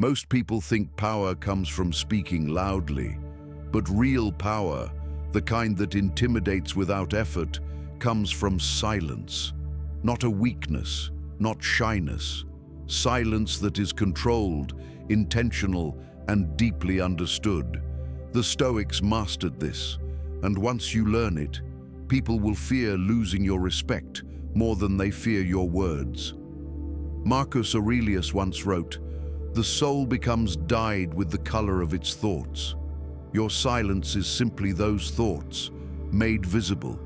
Most people think power comes from speaking loudly, but real power, the kind that intimidates without effort, comes from silence. Not a weakness, not shyness. Silence that is controlled, intentional, and deeply understood. The Stoics mastered this, and once you learn it, people will fear losing your respect more than they fear your words. Marcus Aurelius once wrote, "The soul becomes dyed with the color of its thoughts." Your silence is simply those thoughts, made visible.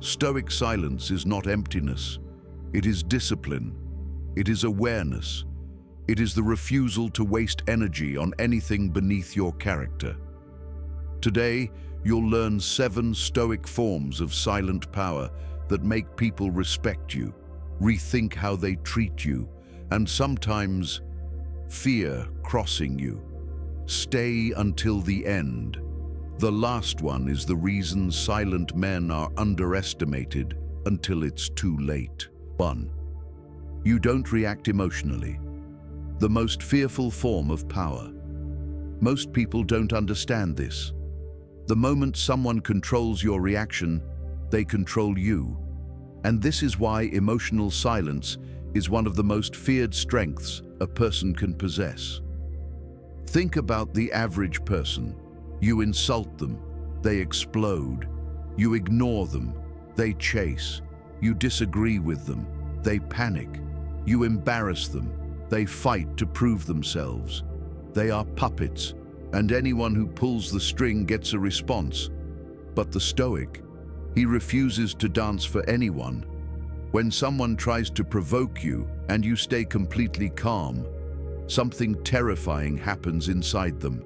Stoic silence is not emptiness. It is discipline. It is awareness. It is the refusal to waste energy on anything beneath your character. Today, you'll learn 7 Stoic forms of silent power that make people respect you, rethink how they treat you, and sometimes fear crossing you. Stay until the end. The last one is the reason silent men are underestimated until it's too late. 1. You don't react emotionally. The most fearful form of power. Most people don't understand this. The moment someone controls your reaction, they control you. And this is why emotional silence is one of the most feared strengths a person can possess. Think about the average person. You insult them, they explode. You ignore them, they chase. You disagree with them, they panic. You embarrass them, they fight to prove themselves. They are puppets, and anyone who pulls the string gets a response. But the Stoic, he refuses to dance for anyone. When someone tries to provoke you and you stay completely calm, something terrifying happens inside them.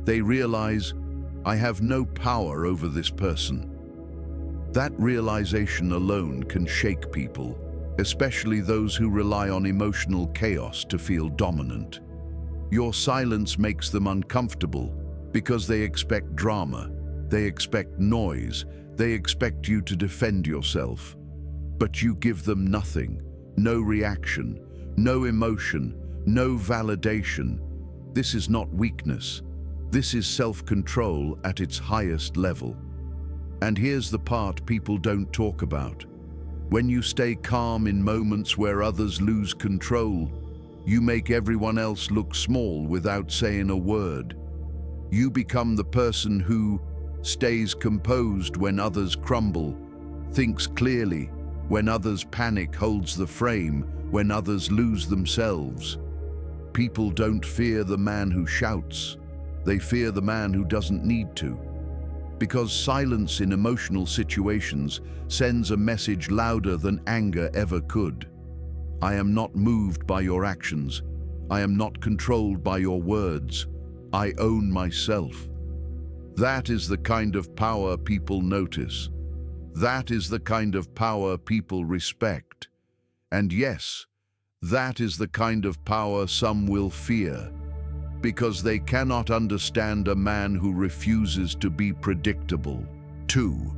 They realize, I have no power over this person. That realization alone can shake people, especially those who rely on emotional chaos to feel dominant. Your silence makes them uncomfortable because they expect drama, they expect noise, they expect you to defend yourself. But you give them nothing, no reaction, no emotion, no validation. This is not weakness. This is self-control at its highest level. And here's the part people don't talk about. When you stay calm in moments where others lose control, you make everyone else look small without saying a word. You become the person who stays composed when others crumble, thinks clearly when others panic, holds the frame when others lose themselves. People don't fear the man who shouts. They fear the man who doesn't need to. Because silence in emotional situations sends a message louder than anger ever could. I am not moved by your actions. I am not controlled by your words. I own myself. That is the kind of power people notice. That is the kind of power people respect. And yes, that is the kind of power some will fear, because they cannot understand a man who refuses to be predictable. 2.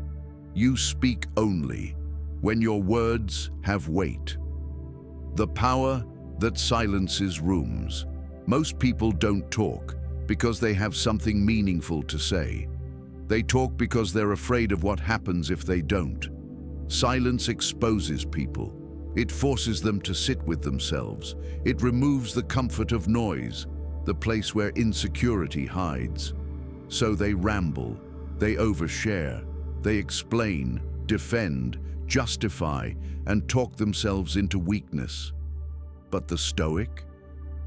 You speak only when your words have weight. The power that silences rooms. Most people don't talk because they have something meaningful to say. They talk because they're afraid of what happens if they don't. Silence exposes people. It forces them to sit with themselves. It removes the comfort of noise, the place where insecurity hides. So they ramble, they overshare, they explain, defend, justify, and talk themselves into weakness. But the Stoic?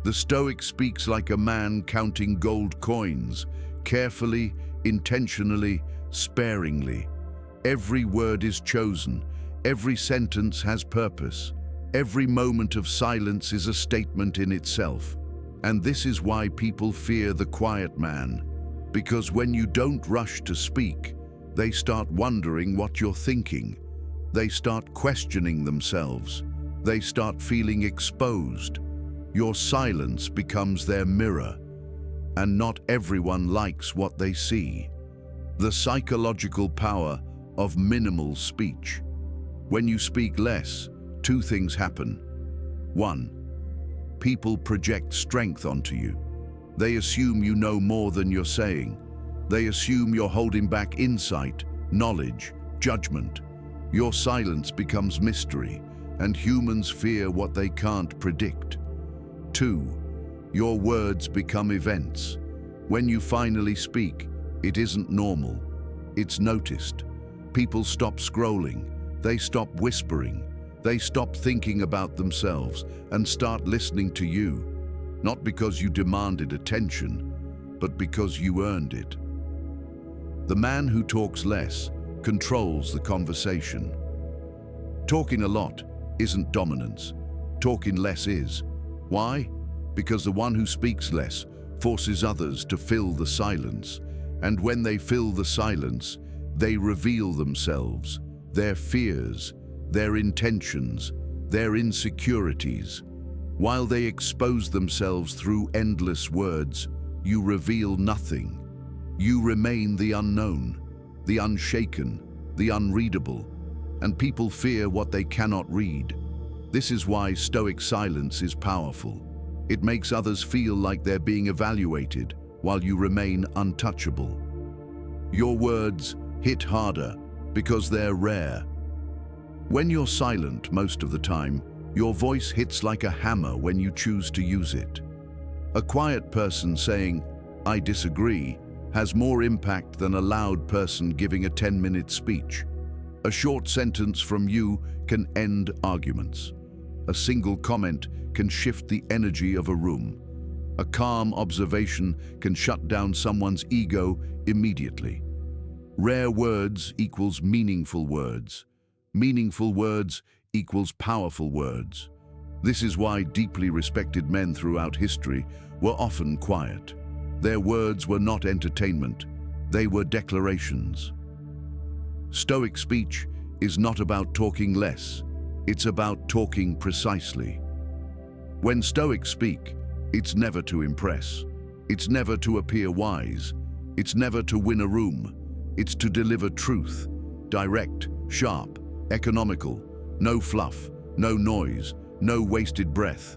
The Stoic speaks like a man counting gold coins, carefully, intentionally, sparingly. Every word is chosen. Every sentence has purpose. Every moment of silence is a statement in itself. And this is why people fear the quiet man. Because when you don't rush to speak, they start wondering what you're thinking. They start questioning themselves. They start feeling exposed. Your silence becomes their mirror. And not everyone likes what they see. The psychological power of minimal speech. When you speak less, 2 things happen. 1. People project strength onto you. They assume you know more than you're saying. They assume you're holding back insight, knowledge, judgment. Your silence becomes mystery, and humans fear what they can't predict. 2. Your words become events. When you finally speak, it isn't normal. It's noticed. People stop scrolling. They stop whispering. They stop thinking about themselves and start listening to you, not because you demanded attention, but because you earned it. The man who talks less controls the conversation. Talking a lot isn't dominance. Talking less is. Why? Because the one who speaks less forces others to fill the silence, and when they fill the silence, they reveal themselves, their fears, their intentions, their insecurities. While they expose themselves through endless words, you reveal nothing. You remain the unknown, the unshaken, the unreadable, and people fear what they cannot read. This is why Stoic silence is powerful. It makes others feel like they're being evaluated, while you remain untouchable. Your words hit harder because they're rare. When you're silent most of the time, your voice hits like a hammer when you choose to use it. A quiet person saying, "I disagree," has more impact than a loud person giving a 10-minute speech. A short sentence from you can end arguments. A single comment can shift the energy of a room. A calm observation can shut down someone's ego immediately. Rare words equals meaningful words. Meaningful words equals powerful words. This is why deeply respected men throughout history were often quiet. Their words were not entertainment, they were declarations. Stoic speech is not about talking less, it's about talking precisely. When Stoics speak, it's never to impress, it's never to appear wise, it's never to win a room, it's to deliver truth, direct, sharp, economical, no fluff, no noise, no wasted breath.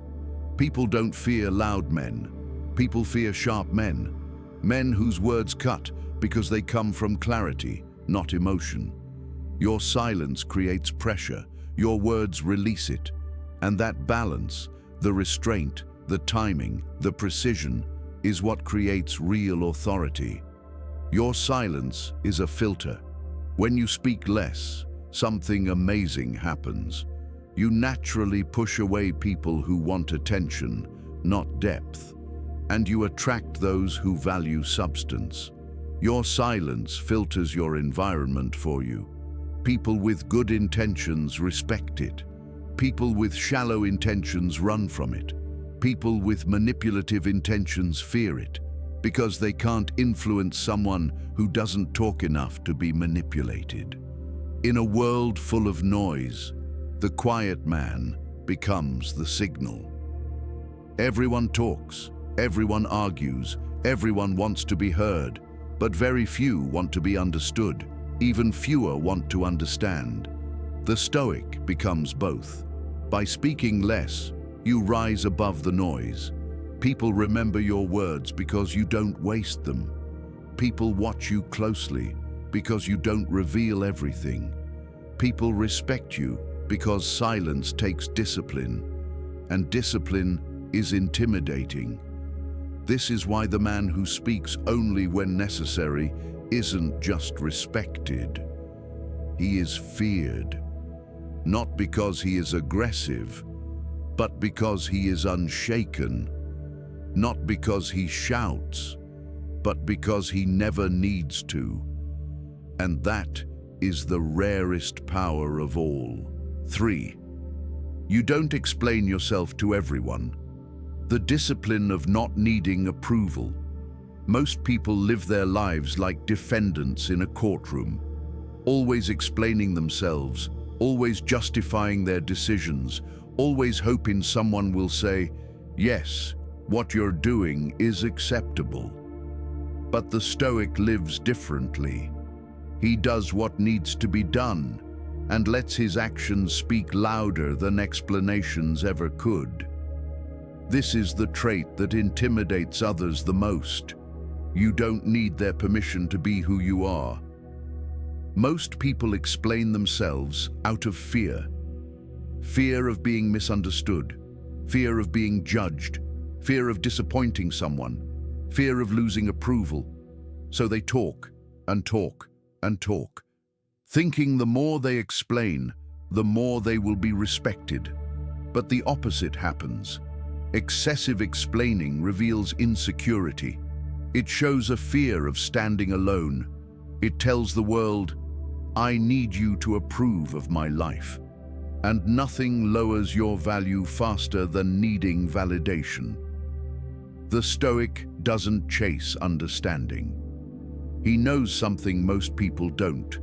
People don't fear loud men. People fear sharp men. Men whose words cut because they come from clarity, not emotion. Your silence creates pressure. Your words release it. And that balance, the restraint, the timing, the precision, is what creates real authority. Your silence is a filter. When you speak less, something amazing happens. You naturally push away people who want attention, not depth, and you attract those who value substance. Your silence filters your environment for you. People with good intentions respect it. People with shallow intentions run from it. People with manipulative intentions fear it, because they can't influence someone who doesn't talk enough to be manipulated. In a world full of noise, the quiet man becomes the signal. Everyone talks, everyone argues, everyone wants to be heard, but very few want to be understood. Even fewer want to understand. The Stoic becomes both. By speaking less, you rise above the noise. People remember your words because you don't waste them. People watch you closely because you don't reveal everything. People respect you because silence takes discipline, and discipline is intimidating. This is why the man who speaks only when necessary isn't just respected. He is feared, not because he is aggressive, but because he is unshaken, not because he shouts, but because he never needs to. And that is the rarest power of all. 3. You don't explain yourself to everyone. The discipline of not needing approval. Most people live their lives like defendants in a courtroom, always explaining themselves, always justifying their decisions, always hoping someone will say, "Yes, what you're doing is acceptable." But the Stoic lives differently. He does what needs to be done and lets his actions speak louder than explanations ever could. This is the trait that intimidates others the most. You don't need their permission to be who you are. Most people explain themselves out of fear. Fear of being misunderstood, fear of being judged, fear of disappointing someone, fear of losing approval. So they talk and talk and talk, thinking the more they explain, the more they will be respected. But the opposite happens. Excessive explaining reveals insecurity. It shows a fear of standing alone. It tells the world, I need you to approve of my life. And nothing lowers your value faster than needing validation. The Stoic doesn't chase understanding. He knows something most people don't.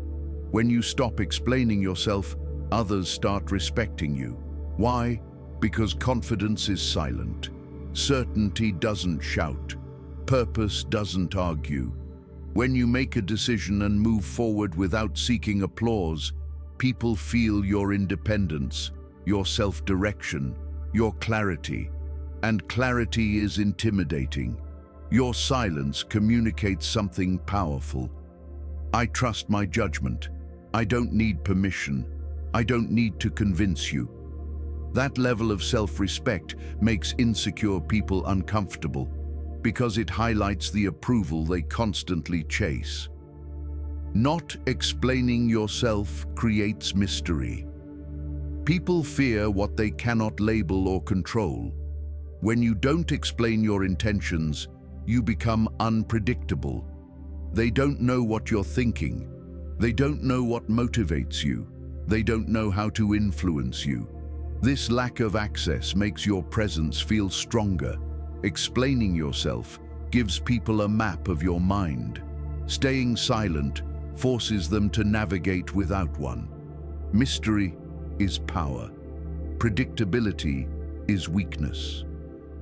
When you stop explaining yourself, others start respecting you. Why? Because confidence is silent. Certainty doesn't shout. Purpose doesn't argue. When you make a decision and move forward without seeking applause, people feel your independence, your self-direction, your clarity. And clarity is intimidating. Your silence communicates something powerful. I trust my judgment. I don't need permission. I don't need to convince you. That level of self-respect makes insecure people uncomfortable because it highlights the approval they constantly chase. Not explaining yourself creates mystery. People fear what they cannot label or control. When you don't explain your intentions, you become unpredictable. They don't know what you're thinking. They don't know what motivates you. They don't know how to influence you. This lack of access makes your presence feel stronger. Explaining yourself gives people a map of your mind. Staying silent forces them to navigate without one. Mystery is power. Predictability is weakness.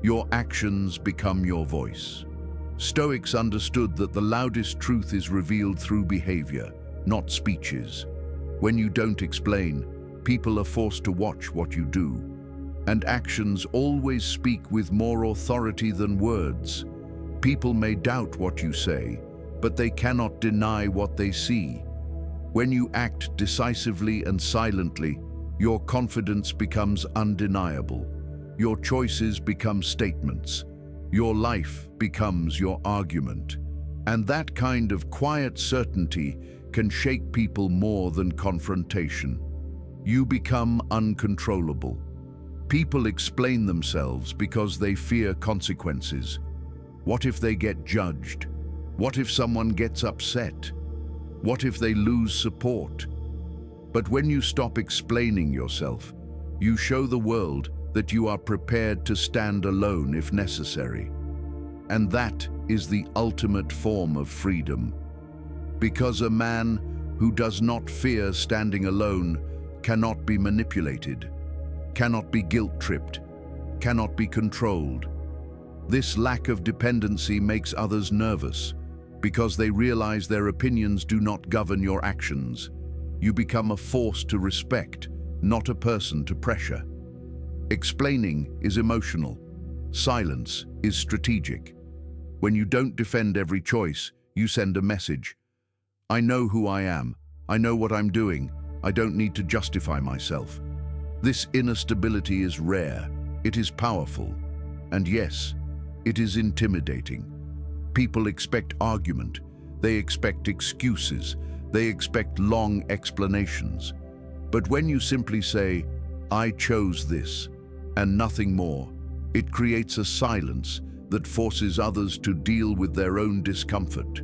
Your actions become your voice. Stoics understood that the loudest truth is revealed through behavior, not speeches. When you don't explain, people are forced to watch what you do. And actions always speak with more authority than words. People may doubt what you say, but they cannot deny what they see. When you act decisively and silently, your confidence becomes undeniable. Your choices become statements. Your life becomes your argument. And that kind of quiet certainty can shake people more than confrontation. You become uncontrollable. People explain themselves because they fear consequences. What if they get judged? What if someone gets upset? What if they lose support? But when you stop explaining yourself, you show the world that you are prepared to stand alone if necessary. And that is the ultimate form of freedom. Because a man who does not fear standing alone cannot be manipulated, cannot be guilt-tripped, cannot be controlled. This lack of dependency makes others nervous because they realize their opinions do not govern your actions. You become a force to respect, not a person to pressure. Explaining is emotional. Silence is strategic. When you don't defend every choice, you send a message. I know who I am. I know what I'm doing. I don't need to justify myself. This inner stability is rare. It is powerful. And yes, it is intimidating. People expect argument. They expect excuses. They expect long explanations. But when you simply say, I chose this, and nothing more, it creates a silence that forces others to deal with their own discomfort.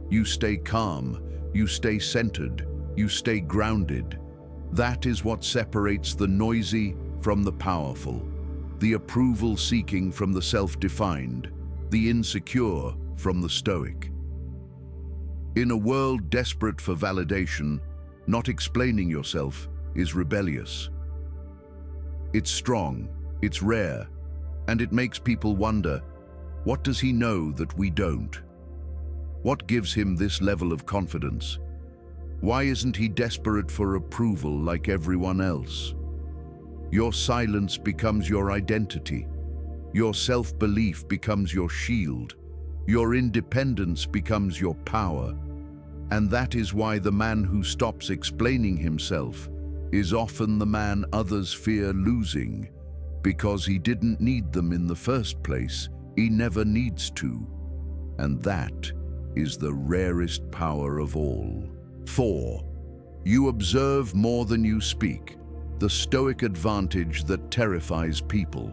You stay calm, you stay centered, you stay grounded. That is what separates the noisy from the powerful, the approval-seeking from the self-defined, the insecure from the stoic. In a world desperate for validation, not explaining yourself is rebellious. It's strong, it's rare, and it makes people wonder, what does he know that we don't? What gives him this level of confidence? Why isn't he desperate for approval like everyone else? Your silence becomes your identity. Your self-belief becomes your shield. Your independence becomes your power. And that is why the man who stops explaining himself is often the man others fear losing, because he didn't need them in the first place. He never needs to. And that is the rarest power of all. 4. You observe more than you speak. The Stoic advantage that terrifies people.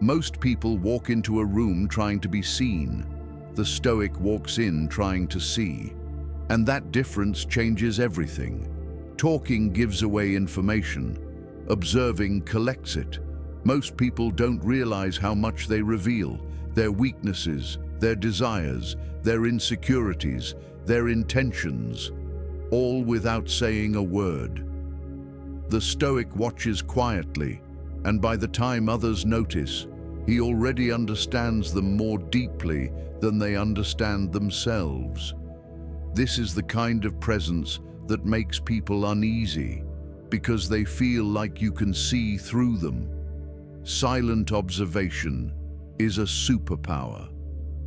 Most people walk into a room trying to be seen. The Stoic walks in trying to see. And that difference changes everything. Talking gives away information. Observing collects it. Most people don't realize how much they reveal. Their weaknesses, their desires, their insecurities, their intentions, all without saying a word. The Stoic watches quietly, and by the time others notice, he already understands them more deeply than they understand themselves. This is the kind of presence that makes people uneasy, because they feel like you can see through them. Silent observation is a superpower.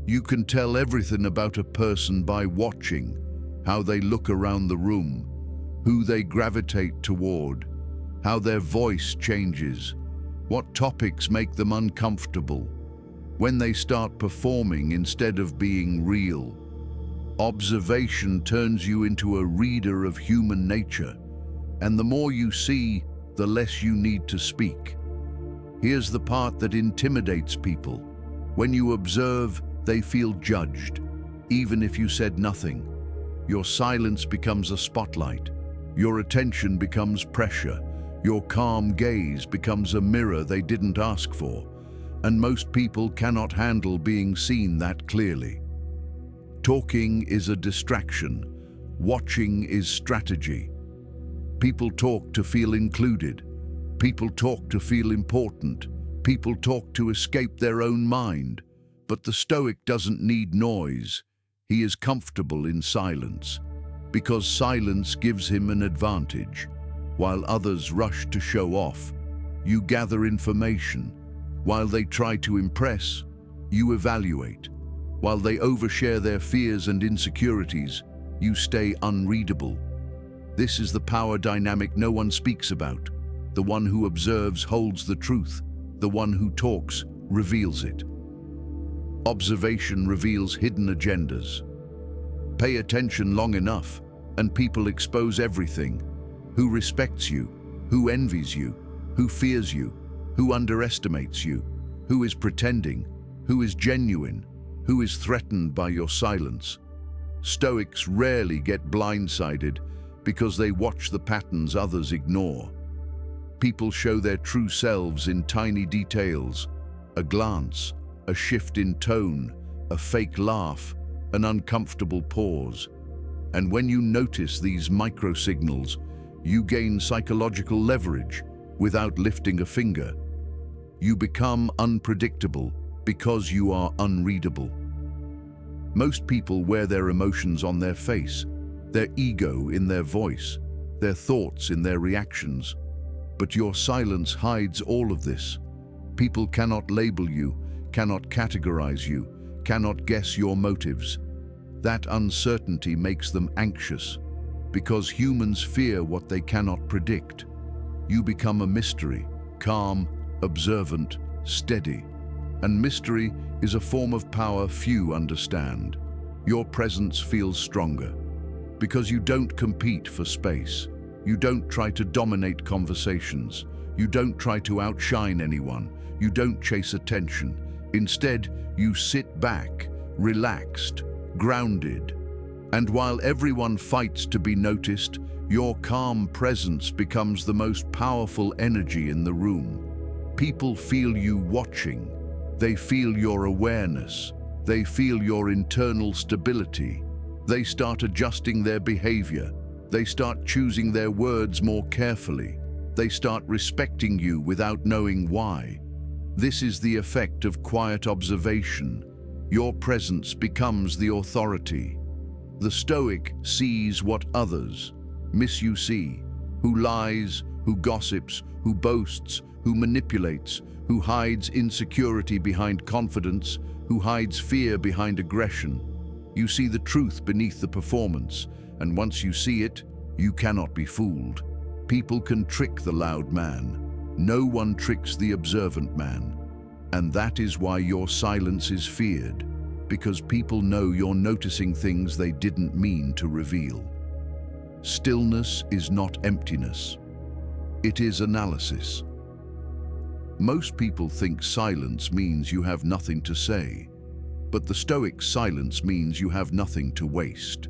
You can tell everything about a person by watching how they look around the room, who they gravitate toward, how their voice changes, what topics make them uncomfortable, when they start performing instead of being real. Observation turns you into a reader of human nature, and the more you see, the less you need to speak. Here's the part that intimidates people. When you observe, they feel judged, even if you said nothing. Your silence becomes a spotlight. Your attention becomes pressure. Your calm gaze becomes a mirror they didn't ask for. And most people cannot handle being seen that clearly. Talking is a distraction. Watching is strategy. People talk to feel included. People talk to feel important. People talk to escape their own mind. But the Stoic doesn't need noise. He is comfortable in silence, because silence gives him an advantage. While others rush to show off, you gather information. While they try to impress, you evaluate. While they overshare their fears and insecurities, you stay unreadable. This is the power dynamic no one speaks about. The one who observes holds the truth. The one who talks reveals it. Observation reveals hidden agendas. Pay attention long enough, and people expose everything. Who respects you? Who envies you? Who fears you? Who underestimates you? Who is pretending? Who is genuine? Who is threatened by your silence? Stoics rarely get blindsided because they watch the patterns others ignore. People show their true selves in tiny details: a glance, a shift in tone, a fake laugh, an uncomfortable pause. And when you notice these micro-signals, you gain psychological leverage without lifting a finger. You become unpredictable because you are unreadable. Most people wear their emotions on their face, their ego in their voice, their thoughts in their reactions. But your silence hides all of this. People cannot label you, cannot categorize you, cannot guess your motives. That uncertainty makes them anxious, because humans fear what they cannot predict. You become a mystery, calm, observant, steady. And mystery is a form of power few understand. Your presence feels stronger, because you don't compete for space. You don't try to dominate conversations. You don't try to outshine anyone. You don't chase attention. Instead, you sit back, relaxed, grounded. And while everyone fights to be noticed, your calm presence becomes the most powerful energy in the room. People feel you watching. They feel your awareness. They feel your internal stability. They start adjusting their behavior. They start choosing their words more carefully. They start respecting you without knowing why. This is the effect of quiet observation. Your presence becomes the authority. The Stoic sees what others miss you see: who lies, who gossips, who boasts, who manipulates, who hides insecurity behind confidence, who hides fear behind aggression. You see the truth beneath the performance, and once you see it, you cannot be fooled. People can trick the loud man. No one tricks the observant man. And that is why your silence is feared, because people know you're noticing things they didn't mean to reveal. Stillness is not emptiness. It is analysis. Most people think silence means you have nothing to say, but the Stoic silence means you have nothing to waste.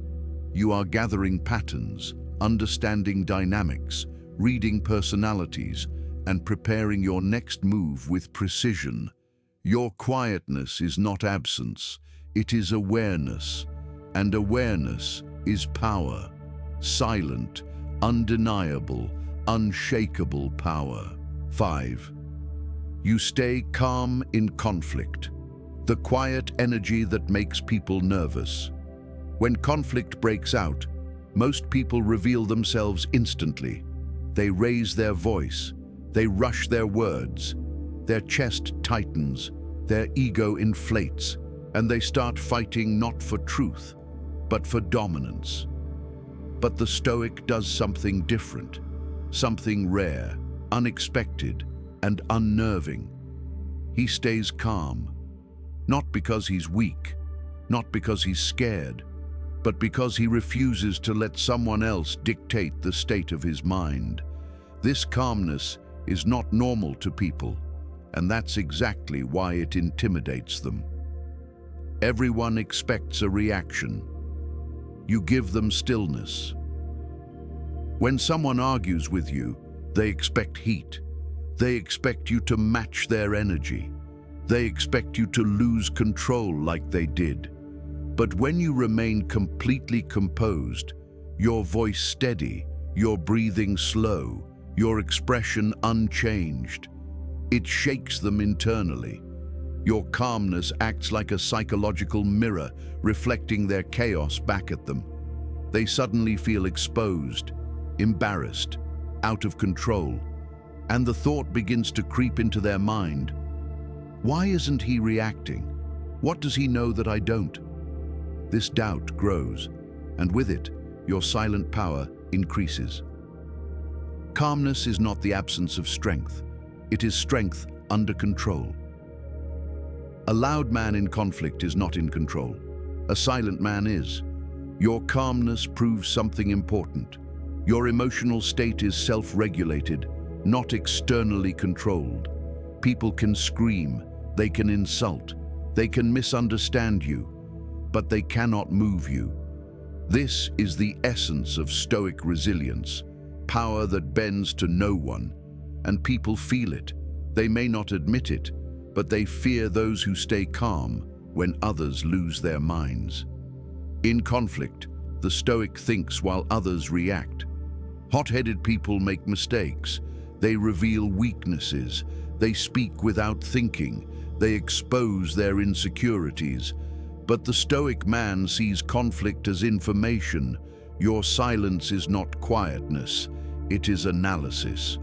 You are gathering patterns, understanding dynamics, reading personalities, and preparing your next move with precision. Your quietness is not absence, it is awareness, and awareness is power. Silent, undeniable, unshakable power. 5. You stay calm in conflict. The quiet energy that makes people nervous. When conflict breaks out, most people reveal themselves instantly. They raise their voice, they rush their words, their chest tightens, their ego inflates, and they start fighting not for truth, but for dominance. But the Stoic does something different, something rare, unexpected, and unnerving. He stays calm, not because he's weak, not because he's scared, but because he refuses to let someone else dictate the state of his mind. This calmness is not normal to people, and that's exactly why it intimidates them. Everyone expects a reaction. You give them stillness. When someone argues with you, they expect heat. They expect you to match their energy. They expect you to lose control like they did. But when you remain completely composed, your voice steady, your breathing slow, your expression unchanged, it shakes them internally. Your calmness acts like a psychological mirror, reflecting their chaos back at them. They suddenly feel exposed, embarrassed, out of control, and the thought begins to creep into their mind. Why isn't he reacting? What does he know that I don't? This doubt grows, and with it, your silent power increases. Calmness is not the absence of strength. It is strength under control. A loud man in conflict is not in control. A silent man is. Your calmness proves something important. Your emotional state is self-regulated, not externally controlled. People can scream, they can insult, they can misunderstand you, but they cannot move you. This is the essence of Stoic resilience, power that bends to no one, and people feel it. They may not admit it, but they fear those who stay calm when others lose their minds. In conflict, the Stoic thinks while others react. Hot-headed people make mistakes. They reveal weaknesses. They speak without thinking. They expose their insecurities. But the Stoic man sees conflict as information. Your silence is not quietness, it is analysis.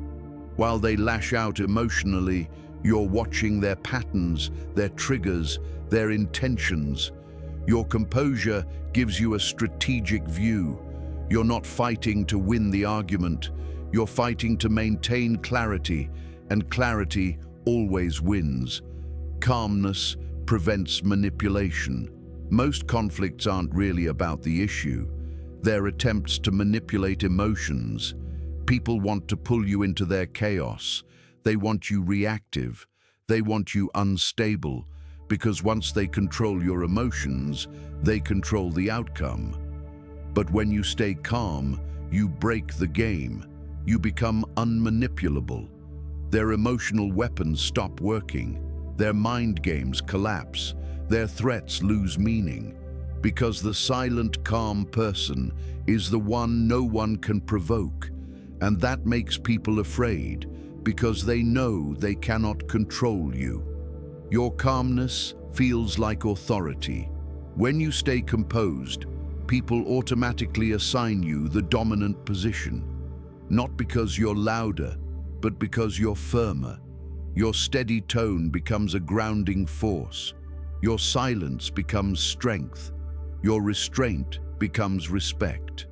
While they lash out emotionally, you're watching their patterns, their triggers, their intentions. Your composure gives you a strategic view. You're not fighting to win the argument. You're fighting to maintain clarity, and clarity always wins. Calmness prevents manipulation. Most conflicts aren't really about the issue. They're attempts to manipulate emotions. People want to pull you into their chaos. They want you reactive. They want you unstable, because once they control your emotions, they control the outcome. But when you stay calm, you break the game. You become unmanipulable. Their emotional weapons stop working. Their mind games collapse. Their threats lose meaning. Because the silent, calm person is the one no one can provoke. And that makes people afraid, because they know they cannot control you. Your calmness feels like authority. When you stay composed, people automatically assign you the dominant position. Not because you're louder, but because you're firmer. Your steady tone becomes a grounding force. Your silence becomes strength. Your restraint becomes respect.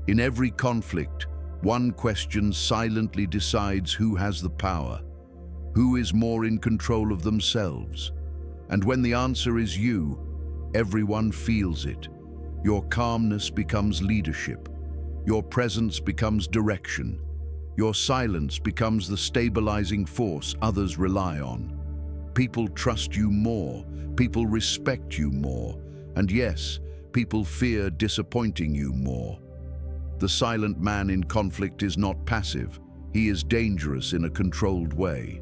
In every conflict, one question silently decides who has the power, who is more in control of themselves. And when the answer is you, everyone feels it. Your calmness becomes leadership. Your presence becomes direction. Your silence becomes the stabilizing force others rely on. People trust you more, people respect you more, and yes, people fear disappointing you more. The silent man in conflict is not passive. He is dangerous in a controlled way.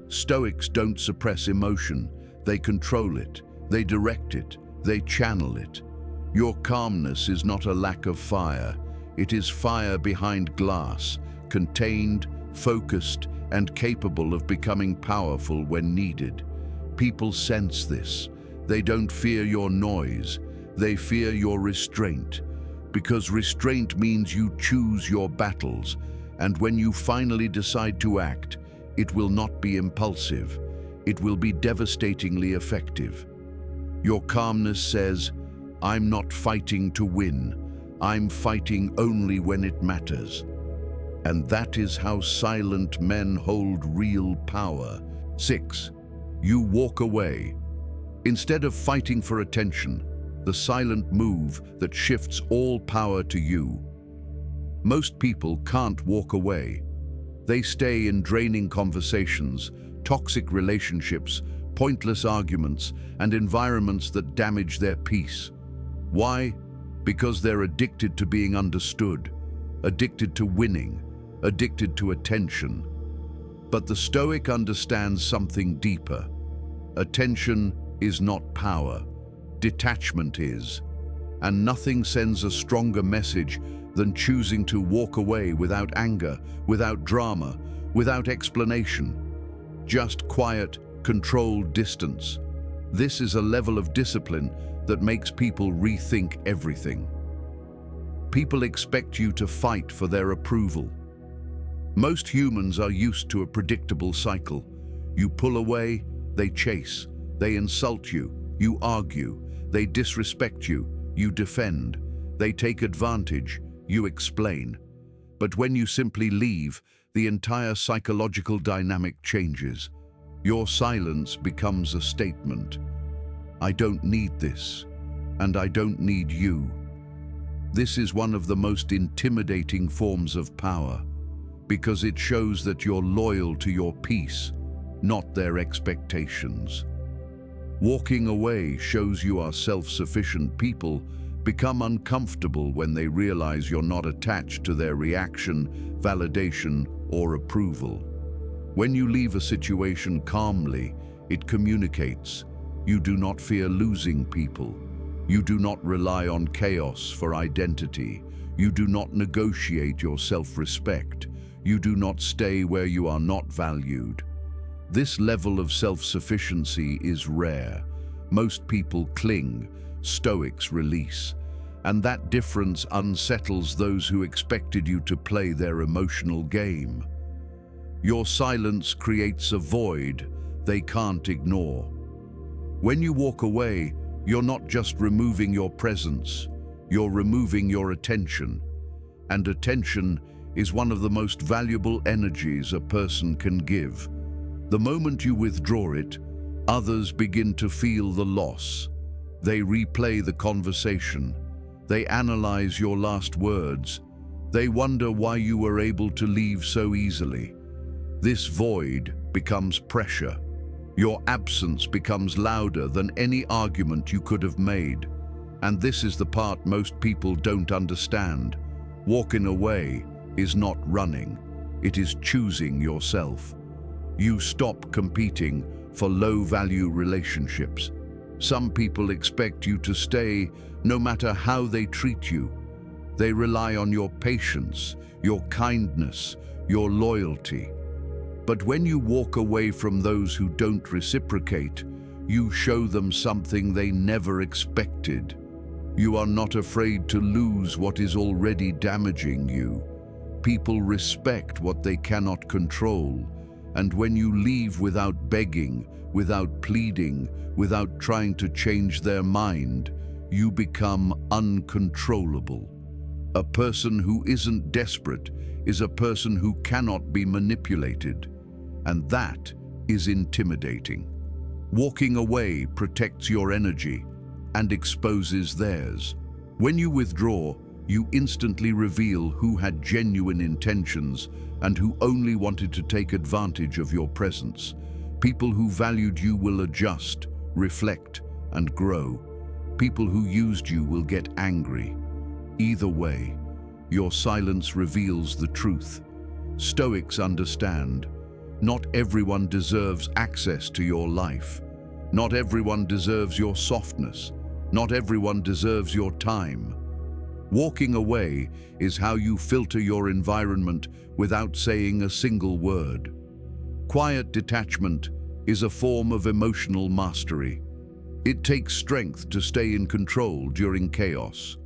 Stoics don't suppress emotion. They control it. They direct it. They channel it. Your calmness is not a lack of fire. It is fire behind glass, contained, focused, and capable of becoming powerful when needed. People sense this. They don't fear your noise. They fear your restraint. Because restraint means you choose your battles, and when you finally decide to act, it will not be impulsive. It will be devastatingly effective. Your calmness says, "I'm not fighting to win. I'm fighting only when it matters." And that is how silent men hold real power. 6. You walk away. Instead of fighting for attention, the silent move that shifts all power to you. Most people can't walk away. They stay in draining conversations, toxic relationships, pointless arguments, and environments that damage their peace. Why? Because they're addicted to being understood, addicted to winning, addicted to attention. But the Stoic understands something deeper. Attention is not power. Detachment is. And nothing sends a stronger message than choosing to walk away without anger, without drama, without explanation. Just quiet, controlled distance. This is a level of discipline that makes people rethink everything. People expect you to fight for their approval. Most humans are used to a predictable cycle. You pull away, they chase. They insult you, you argue. They disrespect you, you defend. They take advantage, you explain. But when you simply leave, the entire psychological dynamic changes. Your silence becomes a statement. I don't need this, and I don't need you. This is one of the most intimidating forms of power, because it shows that you're loyal to your peace, not their expectations. Walking away shows you are self-sufficient. People become uncomfortable when they realize you're not attached to their reaction, validation, or approval. When you leave a situation calmly, it communicates. You do not fear losing people. You do not rely on chaos for identity. You do not negotiate your self-respect. You do not stay where you are not valued. This level of self-sufficiency is rare. Most people cling, Stoics release. And that difference unsettles those who expected you to play their emotional game. Your silence creates a void they can't ignore. When you walk away, you're not just removing your presence, you're removing your attention. And attention is one of the most valuable energies a person can give. The moment you withdraw it, others begin to feel the loss. They replay the conversation. They analyze your last words. They wonder why you were able to leave so easily. This void becomes pressure. Your absence becomes louder than any argument you could have made. And this is the part most people don't understand. Walking away is not running. It is choosing yourself. You stop competing for low-value relationships. Some people expect you to stay no matter how they treat you. They rely on your patience, your kindness, your loyalty. But when you walk away from those who don't reciprocate, you show them something they never expected. You are not afraid to lose what is already damaging you. People respect what they cannot control, And when you leave without begging, without pleading, without trying to change their mind, you become uncontrollable. A person who isn't desperate is a person who cannot be manipulated, and that is intimidating. Walking away protects your energy and exposes theirs. When you withdraw, you instantly reveal who had genuine intentions and who only wanted to take advantage of your presence. People who valued you will adjust, reflect, and grow. People who used you will get angry. Either way, your silence reveals the truth. Stoics understand, not everyone deserves access to your life. Not everyone deserves your softness. Not everyone deserves your time. Walking away is how you filter your environment without saying a single word. Quiet detachment is a form of emotional mastery. It takes strength to stay in control during chaos,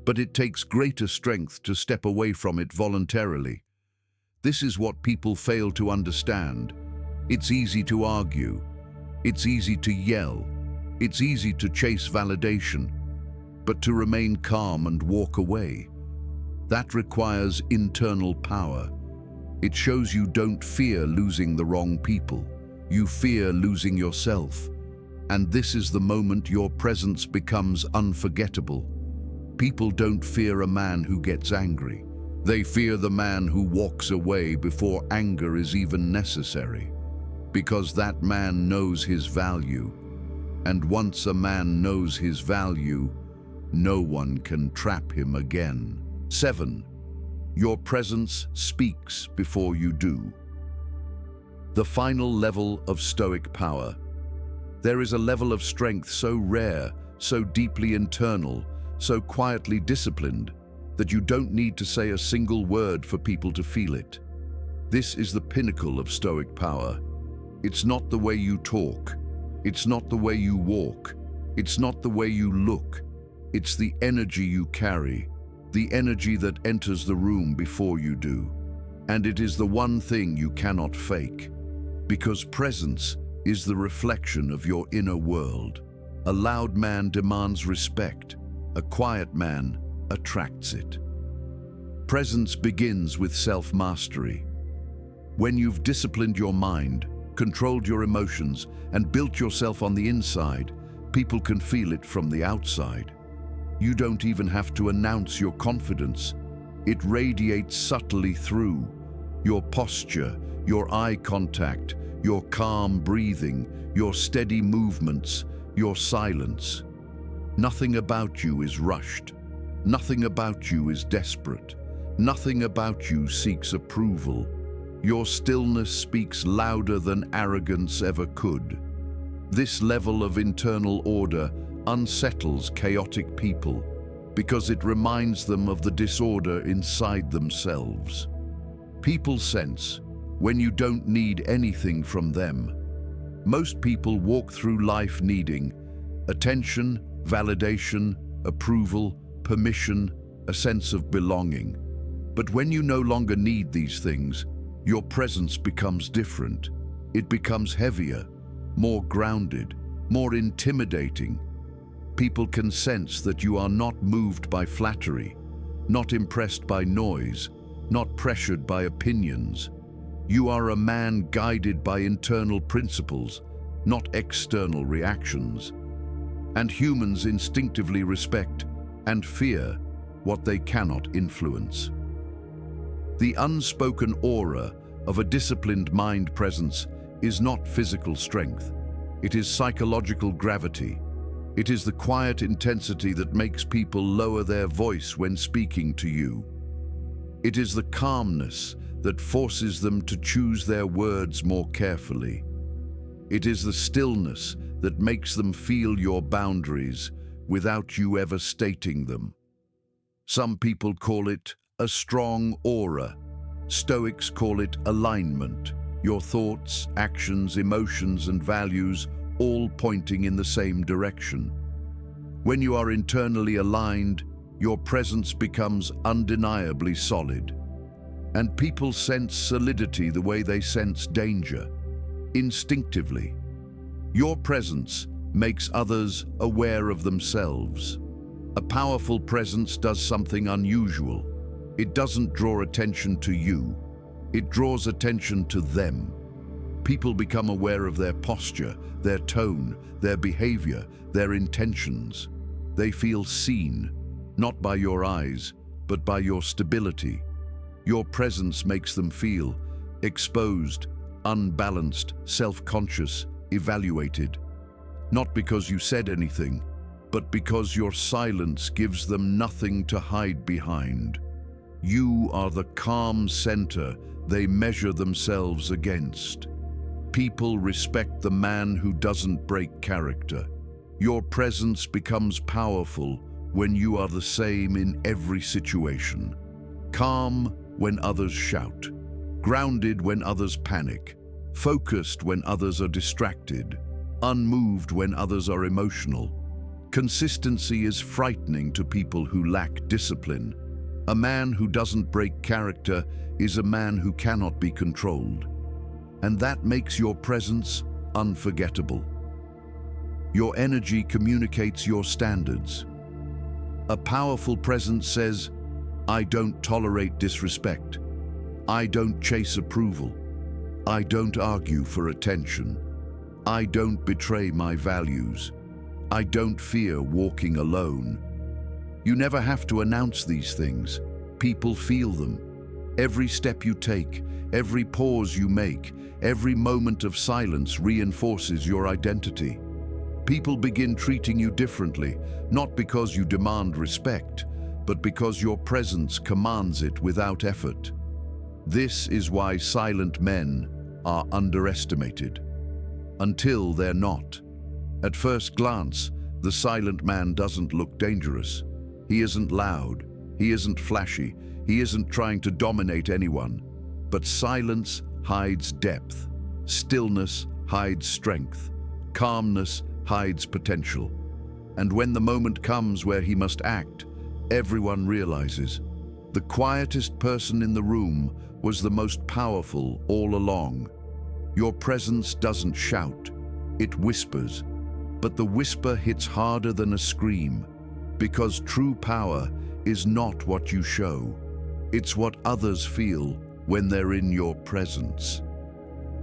but it takes greater strength to step away from it voluntarily. This is what people fail to understand. It's easy to argue. It's easy to yell. It's easy to chase validation. But to remain calm and walk away, that requires internal power. It shows you don't fear losing the wrong people. You fear losing yourself. And this is the moment your presence becomes unforgettable. People don't fear a man who gets angry. They fear the man who walks away before anger is even necessary, because that man knows his value. And once a man knows his value, no one can trap him again. 7. Your presence speaks before you do. The final level of Stoic power. There is a level of strength so rare, so deeply internal, so quietly disciplined, that you don't need to say a single word for people to feel it. This is the pinnacle of Stoic power. It's not the way you talk. It's not the way you walk. It's not the way you look. It's the energy you carry, the energy that enters the room before you do. And it is the one thing you cannot fake, because presence is the reflection of your inner world. A loud man demands respect. A quiet man attracts it. Presence begins with self-mastery. When you've disciplined your mind, controlled your emotions, and built yourself on the inside, people can feel it from the outside. You don't even have to announce your confidence. It radiates subtly through your posture, your eye contact, your calm breathing, your steady movements, your silence. Nothing about you is rushed. Nothing about you is desperate. Nothing about you seeks approval. Your stillness speaks louder than arrogance ever could. This level of internal order unsettles chaotic people because it reminds them of the disorder inside themselves. People sense when you don't need anything from them. Most people walk through life needing attention, validation, approval, permission, a sense of belonging. But when you no longer need these things, your presence becomes different. It becomes heavier, more grounded, more intimidating. People can sense that you are not moved by flattery, not impressed by noise, not pressured by opinions. You are a man guided by internal principles, not external reactions. And humans instinctively respect and fear what they cannot influence. The unspoken aura of a disciplined mind presence is not physical strength. It is psychological gravity. It is the quiet intensity that makes people lower their voice when speaking to you. It is the calmness that forces them to choose their words more carefully. It is the stillness that makes them feel your boundaries without you ever stating them. Some people call it a strong aura. Stoics call it alignment. Your thoughts, actions, emotions, and values all pointing in the same direction. When you are internally aligned, your presence becomes undeniably solid. And people sense solidity the way they sense danger, instinctively. Your presence makes others aware of themselves. A powerful presence does something unusual. It doesn't draw attention to you. It draws attention to them. People become aware of their posture, their tone, their behavior, their intentions. They feel seen, not by your eyes, but by your stability. Your presence makes them feel exposed, unbalanced, self-conscious, evaluated. Not because you said anything, but because your silence gives them nothing to hide behind. You are the calm center they measure themselves against. People respect the man who doesn't break character. Your presence becomes powerful when you are the same in every situation. Calm when others shout, grounded when others panic, focused when others are distracted, unmoved when others are emotional. Consistency is frightening to people who lack discipline. A man who doesn't break character is a man who cannot be controlled. And that makes your presence unforgettable. Your energy communicates your standards. A powerful presence says, I don't tolerate disrespect. I don't chase approval. I don't argue for attention. I don't betray my values. I don't fear walking alone. You never have to announce these things. People feel them. Every step you take, every pause you make, every moment of silence reinforces your identity. People begin treating you differently, not because you demand respect, but because your presence commands it without effort. This is why silent men are underestimated. Until they're not. At first glance, the silent man doesn't look dangerous. He isn't loud. He isn't flashy. He isn't trying to dominate anyone. But silence hides depth. Stillness hides strength. Calmness hides potential. And when the moment comes where he must act, everyone realizes the quietest person in the room was the most powerful all along. Your presence doesn't shout, it whispers. But the whisper hits harder than a scream, because true power is not what you show. It's what others feel when they're in your presence.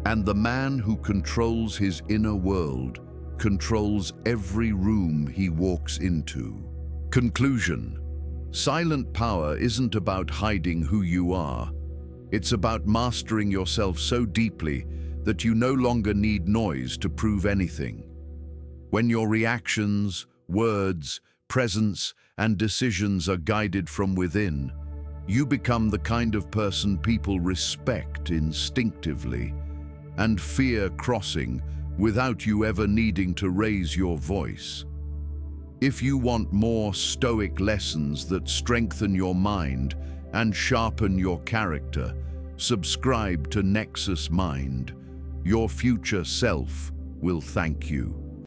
And the man who controls his inner world controls every room he walks into. Conclusion: silent power isn't about hiding who you are. It's about mastering yourself so deeply that you no longer need noise to prove anything. When your reactions, words, presence, and decisions are guided from within, you become the kind of person people respect instinctively and fear crossing without you ever needing to raise your voice. If you want more Stoic lessons that strengthen your mind and sharpen your character, subscribe to Nexus Mind. Your future self will thank you.